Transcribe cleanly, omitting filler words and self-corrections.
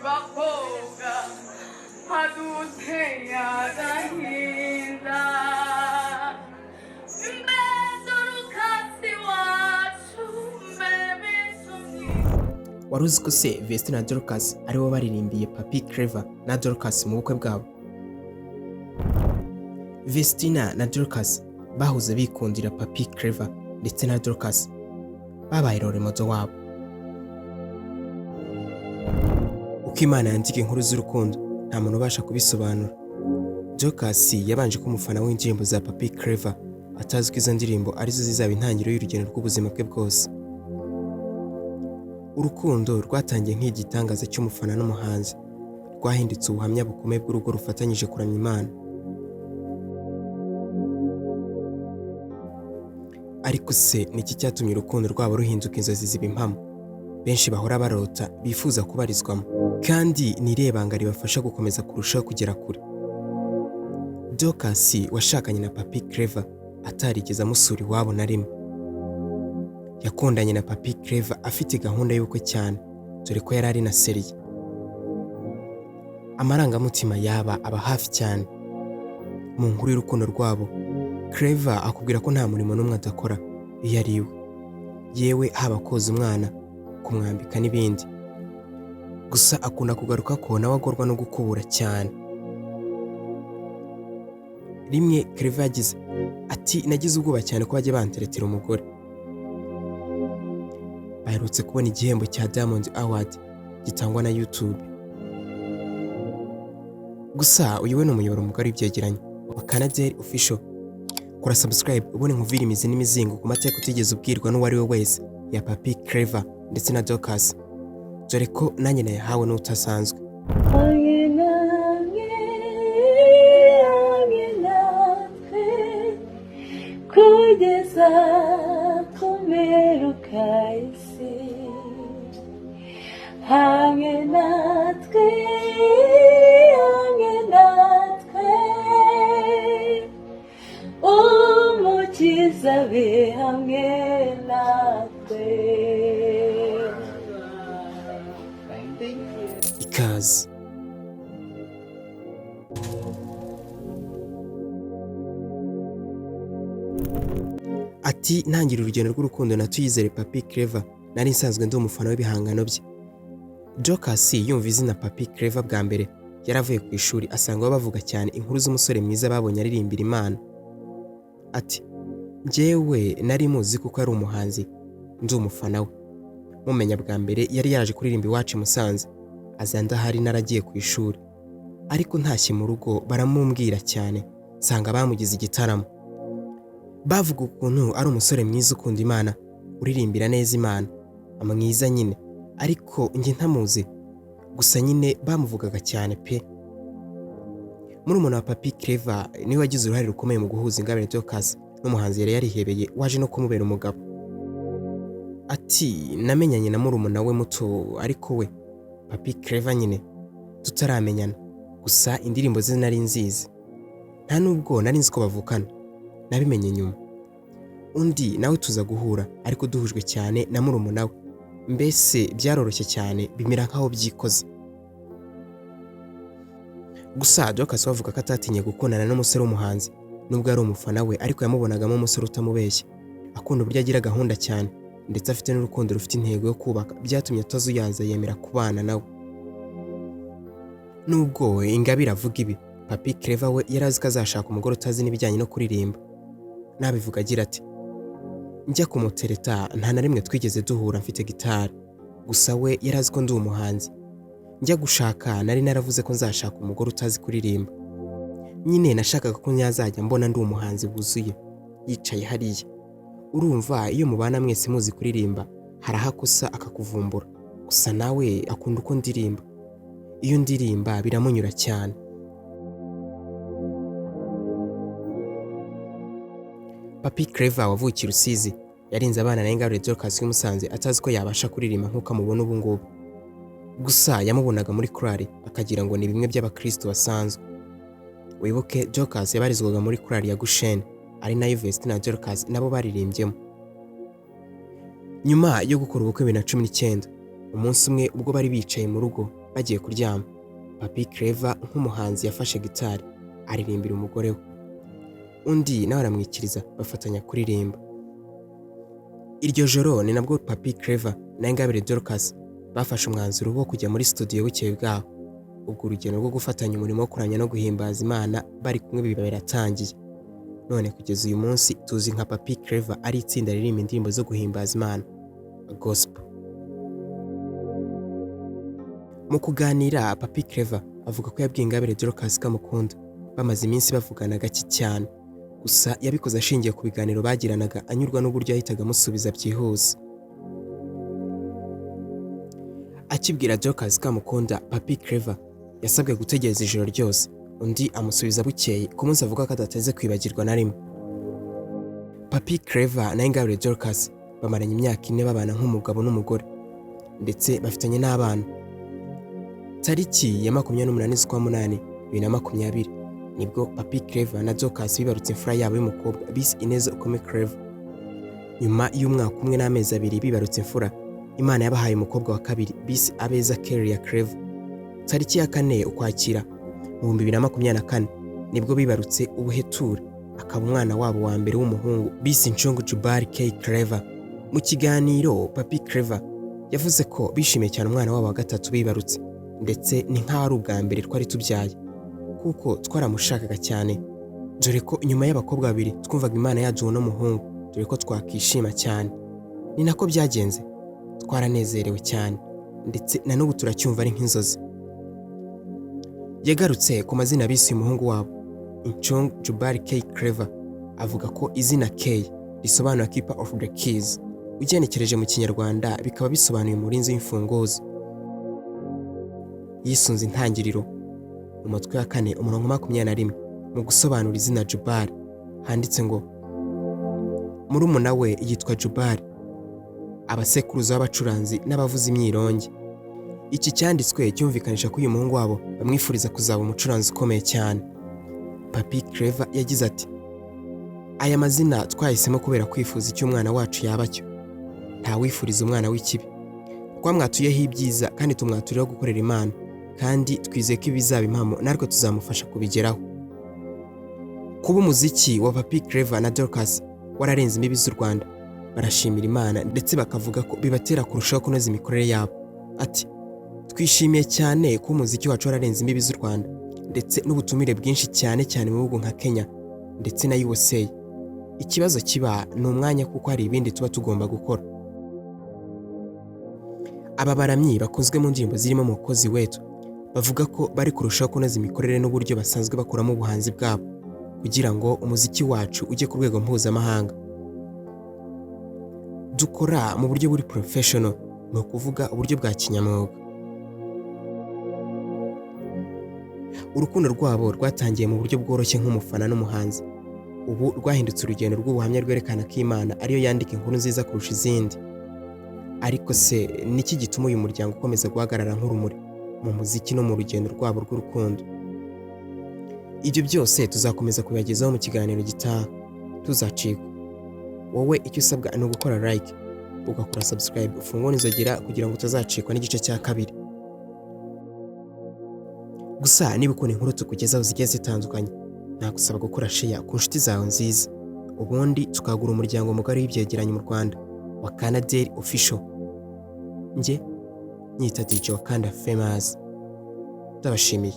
bakobwa haduteye agahinda mbese urukasi wacu wari uzi ko se Vestine and Dorcas aribo baririmbiye Papi Clever na Dorcas mu bukwe bwabo? Vestine na Dorcas bahuze bikundira Papi Clever ndetse na Dorcas babaye role model wabo. Uko Imana yandika inkuru z'urukundo nta muntu ubasha kubisobanura. Dorcas yabanje kumufana w'indirimbo za Papi Clever atazi ko izo ndirimbo arizo zizaba intangiriro y'urugendo rw'ubuzima bwe bwose. Urukundo rwatangiye nk'igitangaza cy'umufana n'umuhanzi, rwahindutse ubuhamya bukomeye bw'urugo rufatanyije kuramya Imana. Ariko se niki cyatumye urukundo rwabo ruhinduka inzozi ziba impamo benshi bahora barota bifuza kubarizwamo, kandi ni irebanga ribafasha gukomeza kurushaho kugera kure? Dorcas washakanye na Papi Clever atarigeze amusura iwabo na rimwe. Yakundanye na Papi Clever afite gahunda y'ubukwe cyane, dore ko yari ari na seriye. Amarangamutima yaba aba hafi cyane. Mu nkuru y'urukundo rwabo, Clever akubwira ko nta murimo n'umwe adakora iyo ari iwe, yewe haba koza umwana, kumwambika n'ibindi. Gusa akunda kugaruka ko nawe agorwa no gukubura cyane. Rimwe Clever yagize ati, nagize ubwoba cyane ko bajya banteretera umugore. Baherutse kubona igihembo cya Diamond Award gitangwa na YouTube. Gusa uyu we ni umuyoboro mugari w'ibyegeranyo wa Canada Official. Kora subscribe ubone nkuvira imizi n'imizingo ku mateka utigeze ubwirwa n'uwari we wese ya Papi Clever ndetse na Dorcas, dore ko nanjye nayahawe n'utasanzwe. kugeza kumeruka isi hamwe natwe umukiza be hamwe natwe. Ikaze. Ati, ntangira urugendo rw'urukundo na Tuyizere Papi Clever, nari nsanzwe ndi umufana w'ibihangano bye. Dorcas yumva izina Papi Clever bwa mbere yaravuye ku ishuri asanga bavuga cyane inkuru z'umusore mwiza babonye aririmbira Imana. Ati, njyewe nari muzi kuko ari umuhanzi, ndi umufana we. Mumenya bwa mbere yari yaje kuririmba iwacu i Musanze, azanda hari naragiye ku ishuri. Ariko ntashye mu rugo baramumbwira cyane, nsanga bamugize igitaramo. Bavuga ukuntu ari umusore mwiza ukunda Imana, uririmbira neza Imana, amwiza nyine, ariko njye ntamuzi. Gusa nyine bamuvugaga cyane pe. Murumuna wa Papi Clever niwe wagize uruhare rukomeye mu guhuza Ingabire Dorcas n'umuhanzi yari yarihebeye waje no kumubera umugabo. Ati, namenyanye na murumuna we muto, ariko we Papi Clever nyine tutaramenyana, gusa indirimbo ze nari nzizi. Nta nubwo nari nzi ko bavukana, nabimenye nyuma. Undi nawe tuza guhura, ariko duhujwe cyane na murumuna we, mbese byaroroshye cyane bimera nkaho byikoze. Gusa Dorcas wavuga ko atatinye gukundana n'umusore w'umuhanzi, nubwo ari umufana we, ariko yamubonagamo umusore utamubeshya, akunda uburyo agira gahunda cyane, ndetse afite n'urukundo rufite intego yo kubaka, byatumye atazuyaza yemera kubana nawe. Nubwo Ingabire avuga ibi, Papi Clever we yarazi ko azashaka umugore utazi n'ibijyanye no kuririmba. Nabivuga agira ati, njya kumutereta nta na rimwe twigeze duhura mfite gitari, gusa we yarazi ko ndi umuhanzi. Njya gushaka nari naravuze ko nzashaka umugore utazi kuririmba. Nyine nashakaga ko nyazajya mbona ndi umuhanzi wuzuye yicaye hariya. Urumva iyo mubana mwese muzi kuririmba harahakosa akakuvumbura, gusa nawe akunda uko ndirimba. Iyo ndirimba biramunyura cyane. Papi Clever wavukiye Rusizi yarinze abana na Ingabire Dorcas w'Umusanze atazi ko yabasha kuririmba nk'uko amubona ubu ngubu. Gusa yamubonaga muri korali akagira ngo ni bimwe by'abakristo basanzwe. Wibuke Dorcas yabarizwaga muri korali ya Gushene, ari nayo Vestine and Dorcas nabo baririmbyemo. Nyuma yo gukora ubukwe 2019, umunsi umwe ubwo bari bicaye mu rugo bagiye kuryama. Papi Clever nk'umuhanzi yafashe gitari aririmbira umugore we, undi nawe aramwikiriza bafatanya kuririmba. Iryo joro ni nabwo Papi Clever na Ingabire Dorcas bafashe umwanzuro wo kujya muri studio bukeye bwaho. Ubwo urugendo rwo gufatanya umurimo wo kuramya no guhimbaza Imana bari kumwe biba biratangiye. None kugeza uyu munsi tuzi nka Papi Clever ari itsinda ririmba indirimbo zo guhimbaza Imana, gospel. Mu kuganira, Papi Clever avuga ko yabwiye Ingabire Dorcas ko amukunda. Bamaze iminsi bavugana gake cyane, gusa yabikoze ashingiye ku biganiro bagiranaga, anyurwa n'uburyo yahitaga amusubiza byihuse. Akibwira Dorcas ko amukunda, Papi Clever yasabwe gutegereza ijoro ryose, undi amusubiza bukeye ku munsi avuga ko adateze kwibagirwa na rimwe. Papi Clever na Ingabire Dorcas bamaranye imyaka 4 babana nk'umugabo n'umugore, ndetse bafitanye n'abana. Tariki ya 28 z'ukwa munani 2020 nibwo Papi Clever na Dorcas bibarutse imfura yabo y'umukobwa bise Ineza Ukome Clever. Nyuma y'umwaka umwe n'amezi 2 bibarutse imfura, Imana yabahaye umukobwa wa kabiri bise Abeza Keria Clever. Tariki ya 4 Ukwakira mu 2024 nibwo bibarutse Ubuheture, akaba umwana wabo wa mbere w'umuhungu bise Nchongo Jubari K Clever. Mu kiganiro, Papi Clever yavuze ko bishimiye cyane umwana wabo wa gatatu bibarutse, ndetse ni nk'aho ari ubwa mbere twari tubyaye, kuko twaramushakaga cyane, dore ko nyuma y'abakobwa babiri twumvaga Imana yaduha n'umuhungu, dore ko twakishima cyane. Ni nako byagenze, twaranezerewe cyane, ndetse na n'ubu turacyumva ari nk'inzozi. Yagarutse ku mazina bise umuhungu wabo Nchongo Jubari K Clever, avuga ko izina K risobanura Keeper of the Keys. Ugenekereje mu Kinyarwanda bikaba bisobanuye umurinzi w'imfunguzo. Yisunze intangiriro mu matwi ya 4 umurongo 21 mu gusobanura izina Jubari handitse ngo murumuna we yitwa Jubari, abasekuruza b'abacuranzi n'abavuza imyirongi. Iki cyanditswe cyumvikanisha ko uyu muhungu wabo bamwifuriza kuzaba umucuranzi ukomeye cyane. Papi Clever yagize ati, aya mazina twahisemo kubera kwifuza icyo umwana wacu yaba cyo, nta wifuriza umwana w'ikibi. Twamwatuyeho ibyiza kandi tumwaturira gukorera Imana, kandi twizeye ko ibizaba impamo narwo tuzamufasha kubigeraho. Kuba umuziki wa Papi Clever na Dorcas wararenze imbibi z'u Rwanda, barashimira Imana ndetse bakavuga ko bibatera kurushaho kunoza imikorere yabo. Ati, twishimiye cyane ko umuziki wacu wararenze imbibi z'u Rwanda, ndetse n'ubutumire bwinshi cyane mu bihugu nka Kenya ndetse na USA. Ikibazo kiba ni umwanya, kuko hari ibindi tuba tugomba gukora. Aba baramyi bakozwe mu ndirimbo zirimo Mukozi Wetu bavuga ko bari kurushaho kunoza imikorere n'uburyo basanzwe bakoramo ubuhanzi bwabo, kugira ngo umuziki wacu ujye ku rwego mpuzamahanga. Dukora mu buryo buri professional, ni ukuvuga uburyo bwa kinyamwuga. Urukundo rwabo rwatangiye mu buryo bworoshye nk'umufana n'umuhanzi, ubu rwahindutse urugendo rw'ubuhamya rwerekana ko Imana ariyo yandika inkuru nziza kurusha izindi. Ariko se niki gituma uyu muryango ukomeza guhagarara nk'urumuri mu muziki no mu rugendo rwabo rw'urukundo? Ibyo byose tuzakomeza kubigezaho mu kiganiro gitaha. Tuzacikwa. Wowe icyo usabwa ni ugukora like, ugakora subscribe, ufungura inzogera kugira ngo utazacikwa n'igice cya 2. Gusa niba ukunda inkuru tukugezaho zigiye zitandukanye, nagusaba gukora share ku nshuti zawe nziza, ubundi tukagura umuryango mugari w'ibyegeranyo mu Rwanda, Wakanda Daily Official. Nge nyita DJ Wakanda Famous. Ndabashimiye.